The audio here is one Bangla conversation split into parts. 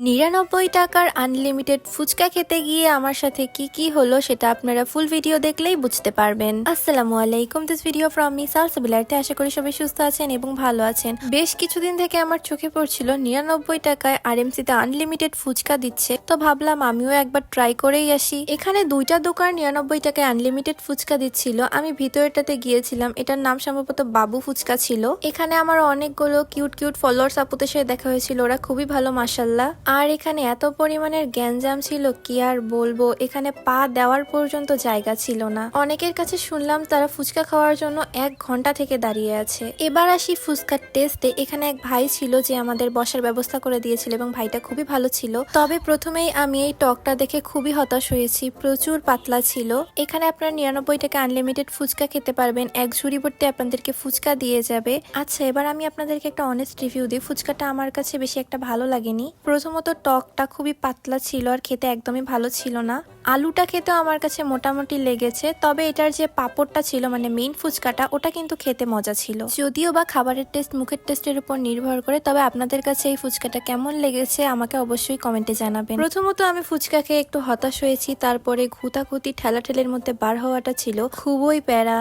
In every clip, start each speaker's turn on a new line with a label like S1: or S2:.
S1: ৯৯ টাকার আনলিমিটেড ফুচকা খেতে গিয়ে আমার সাথে কি হলো সেটা আপনারা ফুল ভিডিও দেখলেই বুঝতে পারবেন। আসসালামু আলাইকুম, দিস ভিডিও ফ্রম মি সালসাবিলারতে। আশা করি সবাই সুস্থ আছেন এবং ভালো আছেন। বেশ কিছুদিন থেকে আমার চোখে পড়ছিল ৯৯ টাকায় আরএমসি তে আনলিমিটেড ফুচকা দিচ্ছে, তো ভাবলাম আমিও একবার ট্রাই করেই আসি। এখানে দুইটা দোকান ৯৯ টাকায় আনলিমিটেড ফুচকা দিচ্ছিল। আমি ভিতরটাতে গিয়েছিলাম, এটার নাম সম্ভবত বাবু ফুচকা ছিল। এখানে আমার অনেকগুলো কিউট কিউট ফলোয়ার্স আপুদের সাথে দেখা হয়েছিল, ওরা খুবই ভালো মাশাল্লাহ। আর এখানে এত পরিমাণের গ্যাঞ্জাম ছিল কি আর বলবো, এখানে পা দেওয়ার পর্যন্ত জায়গা ছিল না। অনেকের কাছে শুনলাম তারা ফুচকা খাওয়ার জন্য 1 ঘন্টা থেকে দাঁড়িয়ে আছে। এবার আসি ফুচকার টেস্টে। এখানে এক ভাই ছিল যে আমাদের বসার ব্যবস্থা করে দিয়েছিল এবং ভাইটা খুবই ভালো ছিল। তবে প্রথমেই আমি এই টকটা দেখে খুবই হতাশ হয়েছি, প্রচুর পাতলা ছিল। এখানে আপনারা ৯৯ টাকা আনলিমিটেড ফুচকা খেতে পারবেন, এক ঝুড়ি ভর্তি আপনাদেরকে ফুচকা দিয়ে যাবে। আচ্ছা, এবার আমি আপনাদেরকে একটা অনেস্ট রিভিউ দিই। ফুচকাটা আমার কাছে বেশি একটা ভালো লাগেনি। প্রথমত টকটা খুবই পাতলা ছিল আর খেতে একদমই ভালো ছিল না। আলুটা খেতেও আমার কাছে মোটামুটি লেগেছে, তবে এটার যে পাপড়টা ছিল মানে মেইন ফুচকাটা, ওটা কিন্তু খেতে মজা ছিল। যদিও বা খাবারের টেস্ট মুখের টেস্টের উপর নির্ভর করে, তবে আপনাদের কাছে এই ফুচকাটা কেমন লেগেছে আমাকে অবশ্যই কমেন্টে জানাবেন। প্রথমত আমি ফুচকা খেয়ে একটু হতাশ হয়েছি, তারপরে ঘুতাঘুতি ঠেলাঠেলের মধ্যে বার হওয়াটা ছিল খুবই প্যারা।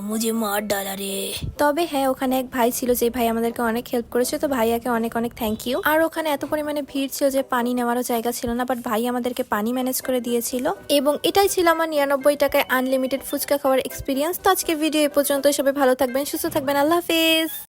S1: মুঝে মার ডালা রে। তবে হ্যাঁ, ওখানে এক ভাই ছিল যে ভাই আমাদেরকে অনেক হেল্প করেছে, তো ভাইয়াকে অনেক অনেক থ্যাংক ইউ। আর ওখানে এত পরিমাণে ভিড় ছিল যে পানি নেওয়ারও জায়গা ছিল না, বাট ভাই আমাদেরকে পানি ম্যানেজ করে দিয়েছিল। এবং এটাই ছিল আমার ৯৯ টাকায় আনলিমিটেড ফুচকা খাওয়ার এক্সপিরিয়েন্স। তো আজকের ভিডিও এ পর্যন্ত। সবাই ভালো থাকবেন, সুস্থ থাকবেন, আল্লাহ হাফেজ।